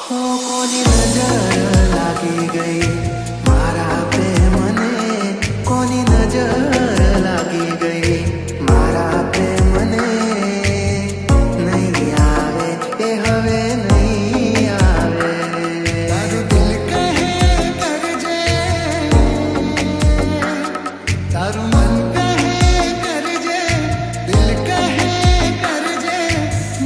हो कोनी नजर लागी गई मारा पे मने कोनी नजर लागी गई मारा पे मने नहीं आवे ए हवे नहीं आवे तारू दिल कहे कर जे तारू मन कहे कर जे दिल कहे कर जे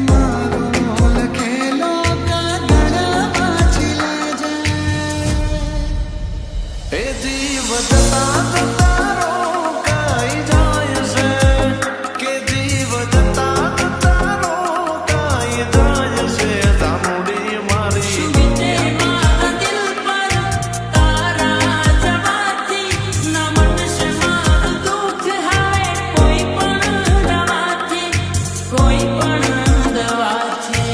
मारो मोल खेलो का दड़ा बाची ले जाए ए जीव जता तारो काई जाय से के जीव जता तारो काई जाय से जामुड़ी मारी बीते मारा दिल पर तारा जवाती न मन से मार दुख है कोई पण दवाती कोई पण दवाती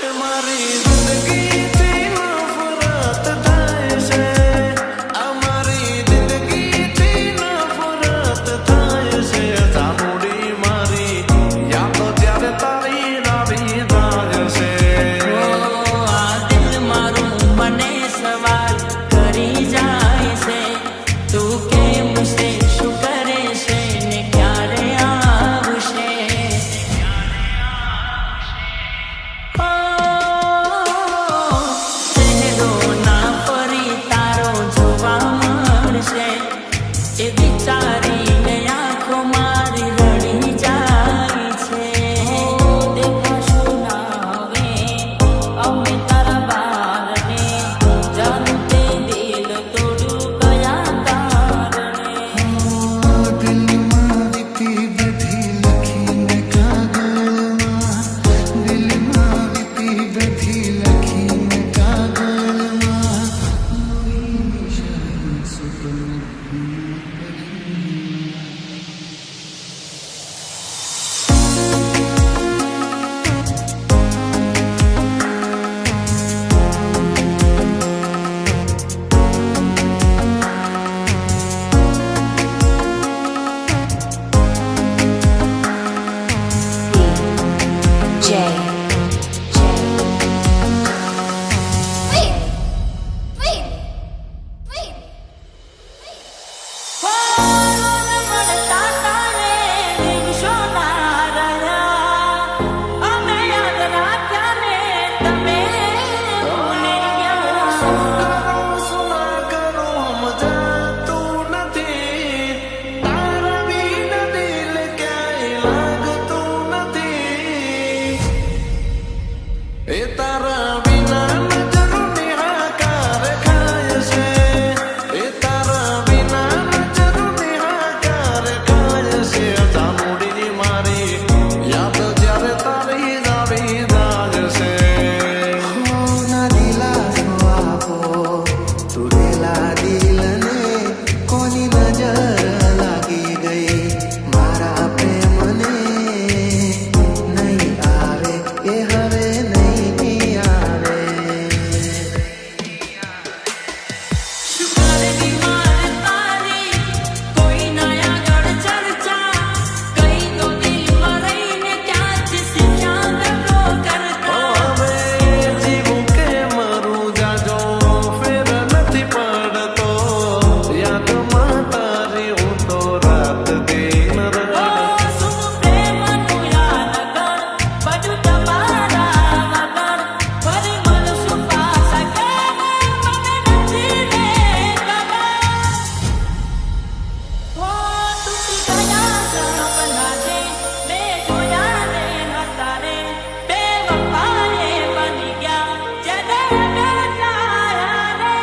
हमारी जिंदगी थी नफरत थाय से हमारी जिंदगी थी नफरत थाय से जामुड़ी मारी या तो त्यारे तारी रावी दाज से आ दिल मारू मने सवाल करी जाय से तू केम से शू करे से ने क्यारे आवशे चेहरो ना फरी तारो જોવા મળશે એ વિચારીને આંખો મારી રડી જાય છે દેખાશું ના હવે અમે તારા બારને જાનું તે દિલ તોડ્યું કયા કારણે દિલમાં વીતી બધી લખીને કાગળમાં દિલમાં વીતી બધી લખીને કાગળમાં લોહીની શાહી સુકૂન સુના કરો મજા તું નથી તારા વિના દિલ ક્યાંય લાગતું નથી એ તારા વિના નજરોની હાકાર ખાય છે એ તારા વિના નજરોની હાકાર ખાય છે જામુડી મારી યાદ જ્યારે તારી જાવી દાજ છે હો ના દિલાસો આપો તૂટેલા દિલને કોની નજર લાગી ગઈ મારા પ્રેમને નહીં આવે એ હવે નહીં આવે શુકરની માર તારી કોઈ નયા ગળ ચર્ચા કઈ તો દિલમાં રહીને ક્યાંથી શીખ્યા ગલો કરતા હવે જીવું કે મરું જાજો ફેર નથી પડતો યાદમાં તારી હું તો રાત દિન રડતો શું પ્રેમનું યાદ કર બધું તમારા વગર ફરી મળશું પાછા કે મને નથી રે ખબર તૂટી ગયા સપના જે બે જોયા રે હતા રે બે વફાએ બની ગયા જેને બેઠાયા રે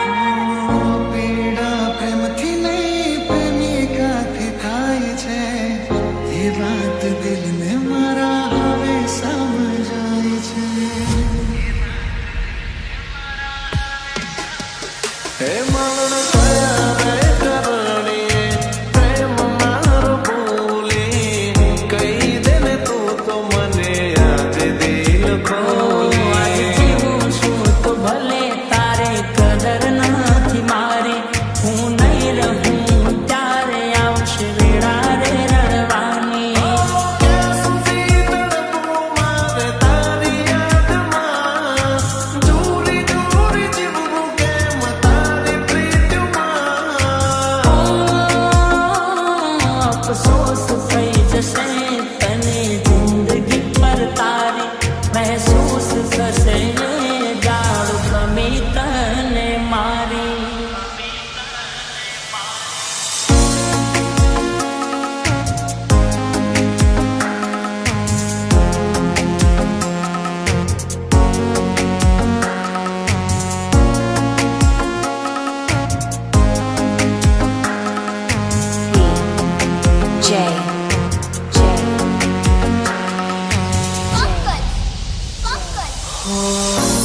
પીડા પ્રેમથી નહીં પ્રેમિકાથી થાય છે એ વાત દિલને મારા હવે સમજાય છે હે મરણ થયા રે કરણીએ પ્રેમ મારો ભૂલી કહી દે ને તું તો મને આજે દિલ ખોલી આજે જીવું છું તો ભલે તારે કદર નથી મારી હું નહીં રહું ત્યારે આવશે વેળા રે રડવાની ક્યાં સુધી તડપું અફસોસ થઈ જશે તને જિંદગી પર તારી મહેસૂસ થશે જાણું ગમી તને મારી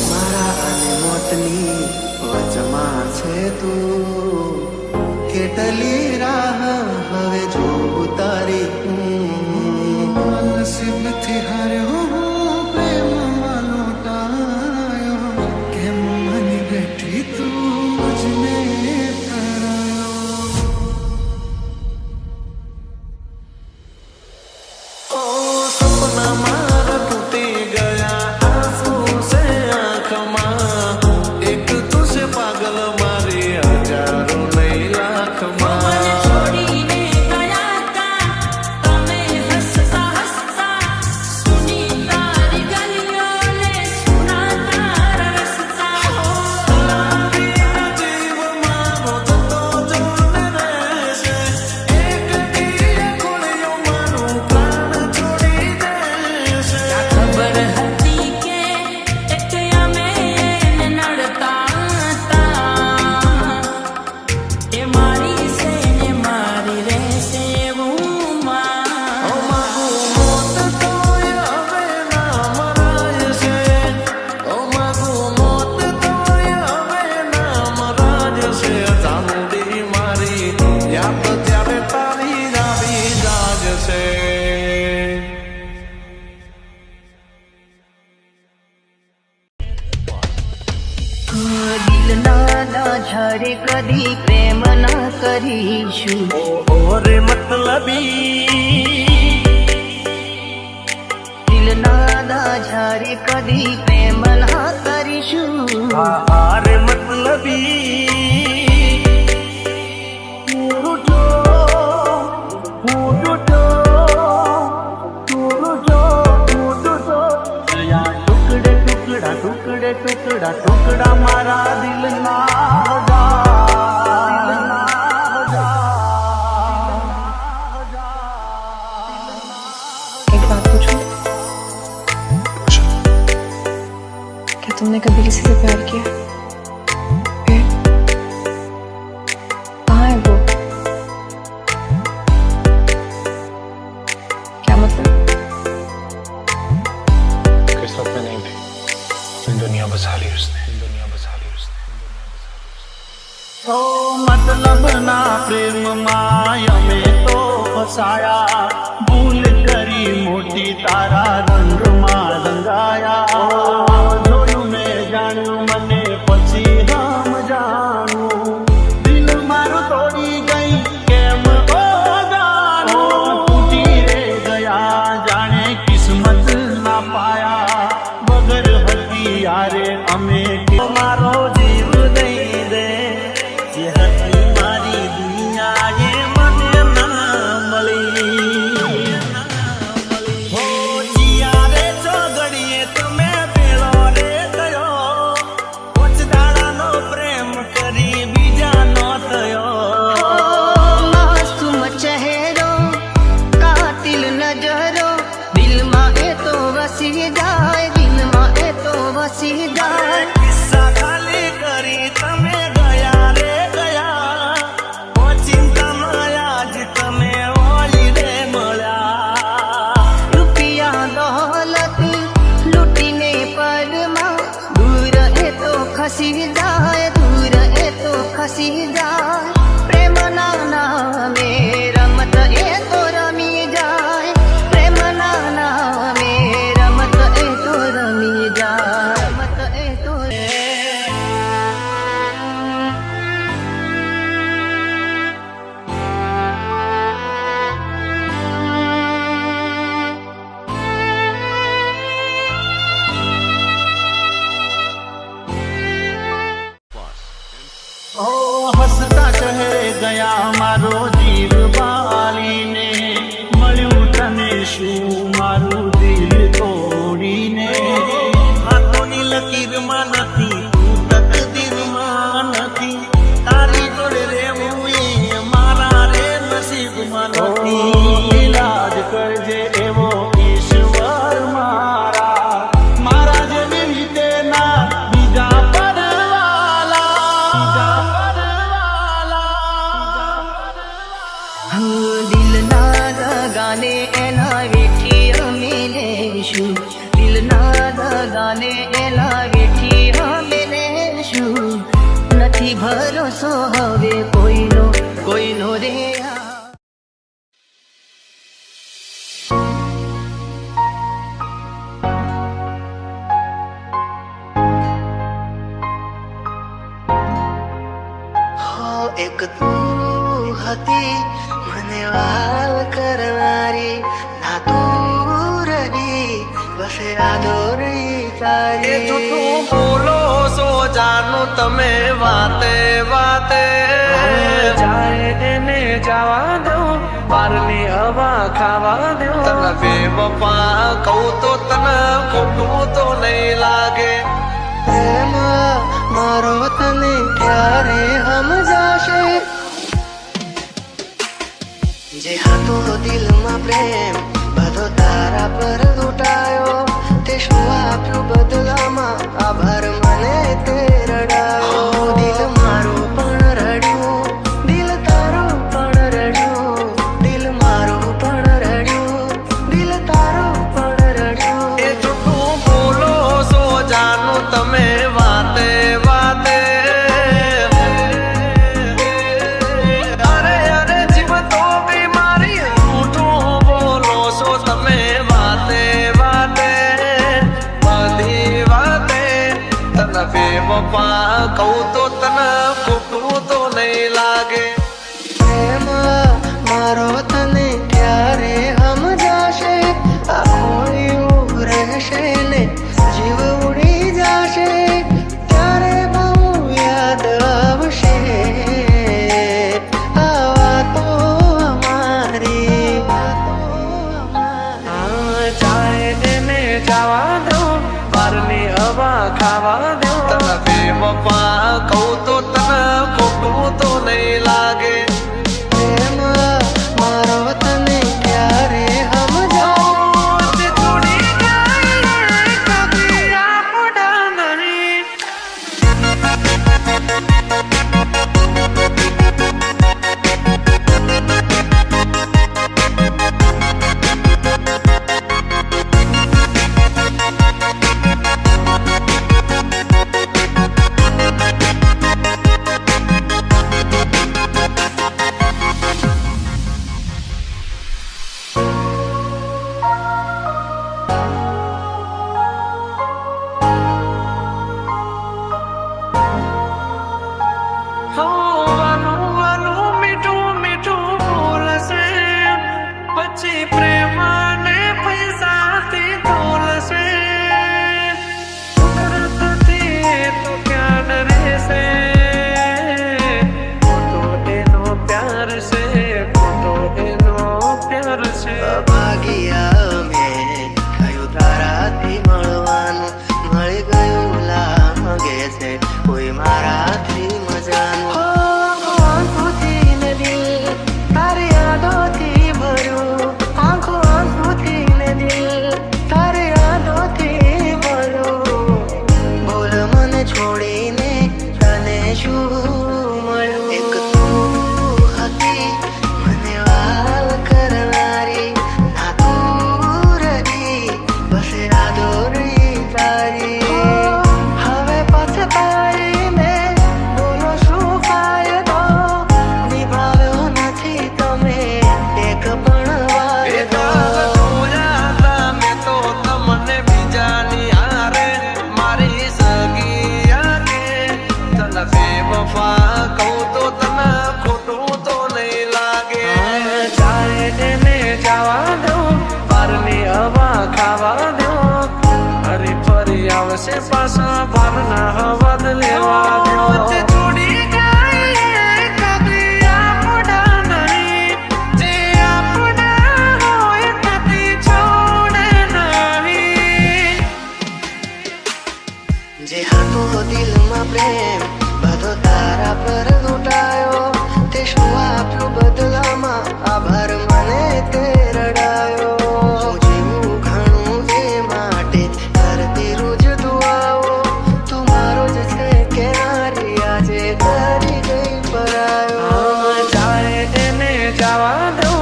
મારા અને મોતની વચમાં છે તું કેટલી રાહ હવે જોઉં તારી નસીબથી હાર્યો હું પ્રેમમાં લોટાયો કેમ મને બેઠી તું મુજને ઓ સપના મારા તૂટી ગયા આંસુ से आँखમાં એક તુझे પાગલ મારી હજારો નહીં લાખમાં મને છોડીને ગયા તા તમે હસતા હસતા સુની તારી ગલીઓને સુના તારા રસ્તા જીવ મારો જતો જોને રહેશે એક દી ખોલ્યો મારું પ્રાણ છોડી દેશે ખબર હતી કે એક અમે એને નડતા હતા એ મારી છે ને મારી રહેશે એવું માં માગું મોત તોય હવે ના મરાય છે ઓ માગું મોત તોય હવે ના મરાય છે ચામુંડી મારી યાદ ત્યારે તારી આવી જાગશે દિલ ના ઝરે કદી પ્રેમ ના કરીશું ઓરે મતલબી દિલ ના ઝરે કદી પ્રેમ ના કરીશું આરે મતલબી ટુકડે ટુકડા ટુકડે ટુકડા ટુકડા મારા દિલના एक बात पूछूं? क्या तुमने कभी किसी से प्यार किया? फिर? कहाँ है वो? क्या मतलब? किस्मत में नहीं थी दुनिया बसा ली उसने दुनिया बसा ली उसने ઓ મતલબ ના પ્રેમમાં અમે તો ફસાયા ભૂલ કરી મોટી તારા રંગમાં રંગાયા જોયું મેં જાણ્યું મને પછી રામ જાણું દિલ મારું તોડી ગઈ કેમ ઓ જાણું તૂટી રે ગયા જાણે કિસ્મત ના પાયા વગર હથિયારે અમે મારો જીવ દઈ દે જે હતી મારી દુનિયા એ મને ના મળી હો જીયારે ચોગડીએ તમે પેલો રે થયો પોચદાડાનો પ્રેમ કરી બીજાનો થયો માસૂમ ચહેરો કાતિલ નજરો દિલમાં એ તો વસી જાય દિલમાં એ તો વસી જાય કિસ્સા ખાલી કરી તમે ગયા રે ગયા ઓ ચિંતામાં આજ તમે ઓલી રે મળ્યા રૂપિયા દોલત લૂટીને પરમાં દૂર એ તો ખસી જાય દૂર એ તો ખસી જાય પ્રેમના નામે રમત એ તો રમી જાય પ્રેમના નામે રમત એ તો રમી જાય રમત એ તો હસ તું હતી મને વાલ કરનારી ના તું રહી બસ યાદો રહી તારી જૂઠું બોલો છો જાનું તમે વાતે વાતે જાય એને જવા દો બારની હવા ખાવા દો તને બેવફા કહું તો તને ખોટું તો નહીં લાગે પ્રેમ મારો તને ક્યારે સમજાશે જે હતો દિલમાં પ્રેમ બધો તારા પર લૂંટાયો તે શું આપ્યું બદલામાં આભાર મને તે રડાયો દિલ મારું પણ રડ્યું દિલ તારું પણ રડ્યું દિલ મારું પણ રડ્યું દિલ તારું પણ રડ્યું એ જૂઠું બોલો છો જાનું તમે વાતે વાતે અરે અરે જીવ તો બીમારી જૂઠું બોલો છો તમે વાતે વાતે બધી વાતે તને બેવફા કહું તો તને ખોટું તો નહીં લાગે પ્રેમ મારો તને ક્યારે સમજાશે આ ખોયું રહેશે ને જીવ ઉડી જશે ત્યારે બહુ યાદ આવશે આ વાતો અમારી જાય એને જવા દો બારની હવા ખાવા દો તને બેવફા કહું તો તને ખોટું તો નહીં લાગે પ્રેમ મારો તને ક્યારે સમજાશે છોડી જાય કદી આપડા નહીં વાલું વાલું મીઠું મીઠું બોલશે પછી પ્રેમ ને પૈસાથી તોલશે કુદરતથી તો ક્યાં રહેશે ખોટો એનો પ્યાર છે ખોટો એનો પ્યાર છે ભાગ્યા મેં કયું તારાથી મળવાનું મળી ગયું લાગે છે કોઈ મારાથી મજાનું આંખોથી ને દિલ તારી યાદોથી ભર્યું આંખોથી ને દિલ તારી યાદોથી ભર્યું બોલ મને છોડીને તને શું મળ્યું એક તું હતી મને વાલ કરનારી ના તું રહી બસ યાદો રહી તારી હવે પછતાઈને બોલો શું ફાયદો નિભાવ્યો નથી તમે એક પણ વાયદો જોયા હતા મેં તો તમને બીજાની હારે મારી સગી આગે તને બેવફા કહું તો તને ખોટું તો નહીં લાગે જાય એને જવા દો બારની હવા ખાવા દો ફરી ફરી આવશે પાછા બારના હવા લેવા દો છોડી જાય કદી આપડા નહીં જે આપડા હોય કદી છોડે નહીં જે હતો દિલમાં પ્રેમ બધો તારા પર લૂંટાયો તે શું આપ્યું બદલામાં આભાર મને તે રડાયો હું જીવું ઘણું એ માટે કરતી રોજ દુઆઓ તું મારો જ છે કે નારી આજે કરી ગઈ પરાયો જાય એને જવા દો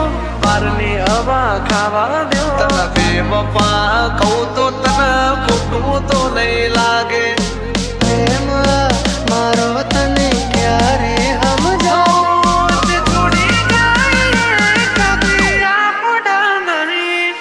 બારની હવા ખાવા દો તને બેવફા કહું તો તને ખોટું તો નહીં લાગે પ્રેમ મારો તને ક્યારે સમજાશે છોડી જાય કદી આપડા નહીં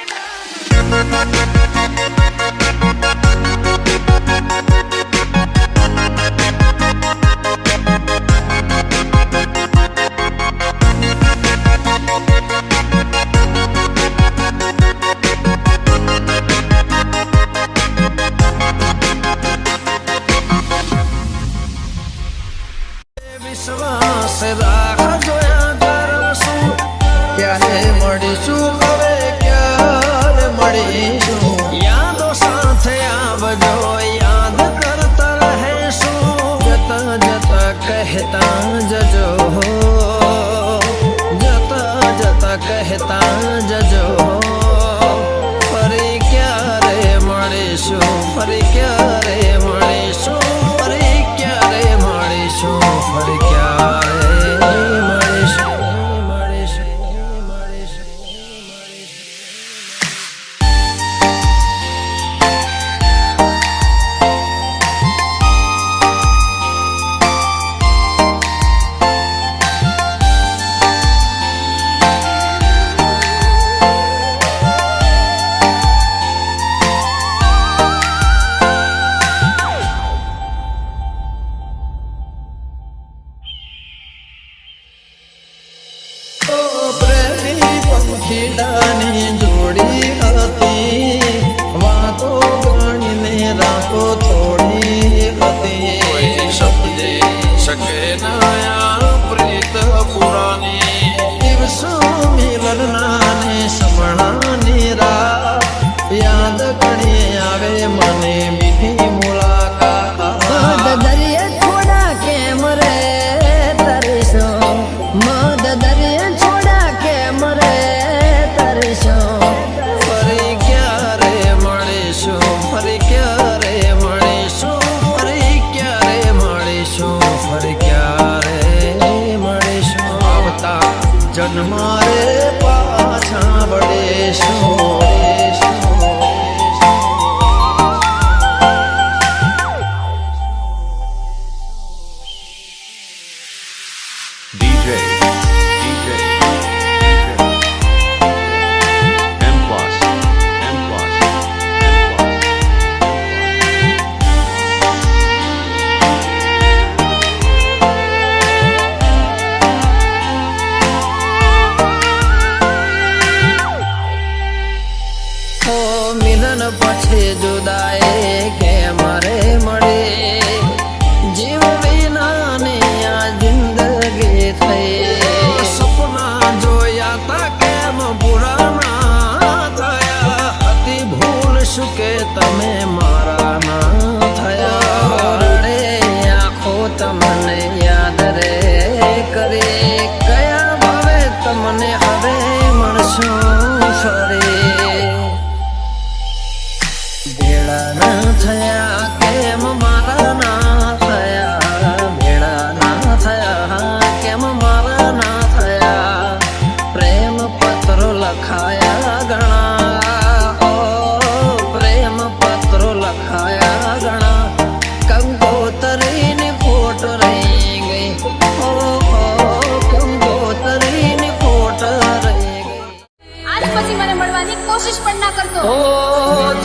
છે જુદાઈ કેમ રે મળી જીવ વિનાની આ જિંદગી થઈ સપના જોયા તા કેમ પૂરા ના થયા હતી ભૂલ શું કે તમે મારા ના થયા રડે આંખો તમને યાદ રે કરે કયા ભાવે તમને હવે મળશો ફરી ભેળા ના થયા કેમ મારા ના થયા ભેળા ના થયા કેમ મારા ના થયા પ્રેમ પત્રો લખાયા ઘણા ઓ પ્રેમ પત્રો લખાયા ઘણા કંકોતરીની ફોટ રહી ગઈ ઓ કંકોતરીની ફોટ રહી ગઈ આજ પછી મને મળવાની કોશિશ પણ ના કરતો ઓ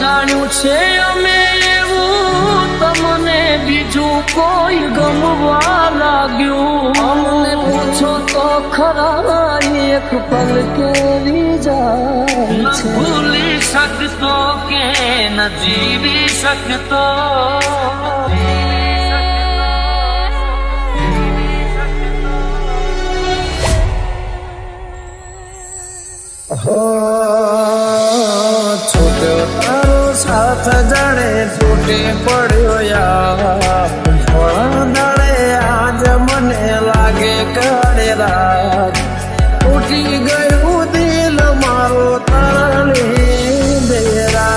જાણ્યું છે અમે એવું તમને બીજું કોઈ ગમવા લાગ્યું અમને પૂછો તો ખરા એક પલ કેવી જાય છે ભૂલી શકતો કે ન જીવી શકતો છૂટ્યો તારો સાથ જાણે તૂટી પડ્યો યાર થોડા દાડે આજ મને લાગે કાળે રાત તૂટી ગયું દિલ મારો તારી બેરા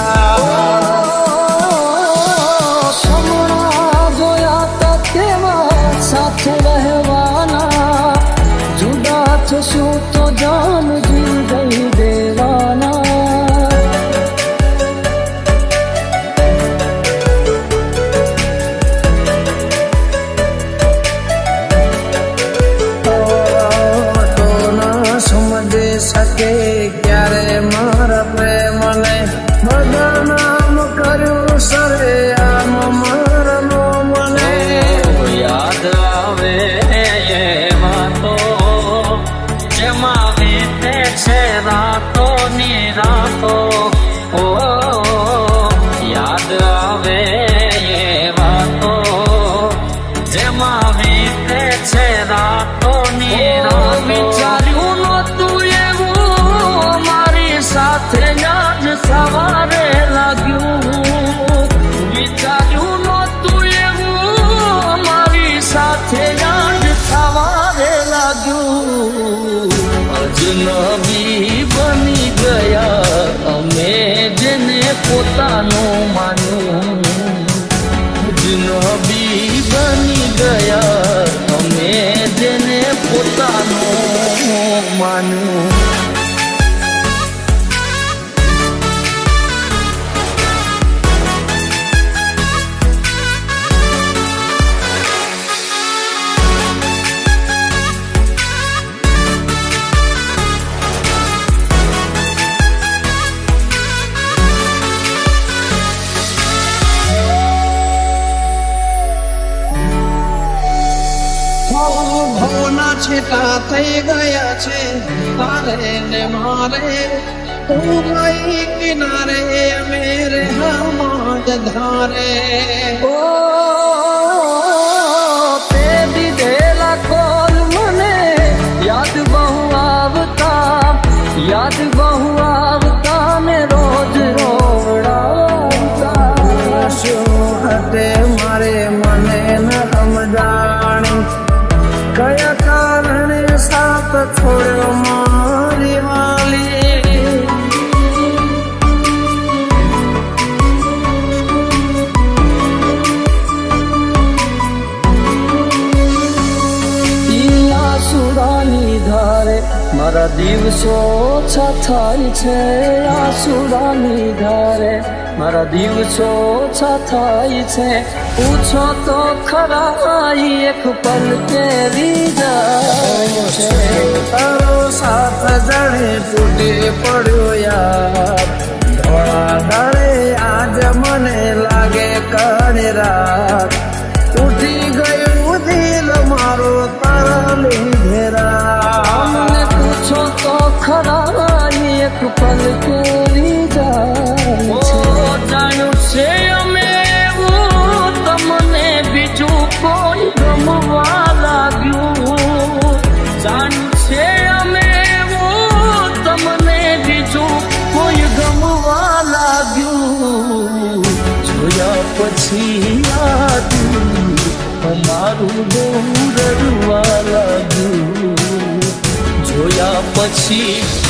સમણા જોયા તા કેવા સાથે રહેવાના જુદા થશું તો જાન જીવ દઈ દેવાના તો ના સમજી શકે ક્યારે મારા પ્રેમને બધા નામ કર્યું સરે આમ મારનો મને યાદ આવે એમાં તો જેમાં વીતે છે રાતો ની રાતો ઓ યાદ આવે એવા તો જેમાં વીતે છે રાતો ની રાતો વિચાર્યું નહોતું એવું મારી સાથે યાદ સવારે લાગ્યું વિચાર્યું નહોતું એવું મારી સાથે યાદ સવારે લાગ્યું અજનબી બની ગયા અમે જેને પોતાનું માન્યું અજનબી બની ગયા અમે જેને પોતાનું માન્યું ભવના છેટા થઈ ગયા છે તારે ને મારે તું ગઈ કિનારે અમે રે હમાજ ધારે ઓ તે દીધેલા કોલ મને યાદ બહુ આવતા ને રોજ રોવડાવતા શું હતે મારે મને ન સમજાણી કયા કારણે સાથ છોડ્યો મારી વાલી આસુરાની ધારે મારા દિવસો ઓછા થાય છે આસુરાની ધારે મારા દિવસો ઓછા થાય છે પૂછો તો ખરા એક પલ કેવી જાય છે તારો સાથ જાણે તૂટી પડ્યો યાર ધોળા દાડે આજ મને લાગે કાળી રાત તૂટી ગયું દિલ મારો તારા લીધે અમને પૂછો તો ખરા એક પલ કેવી જાય છે પછી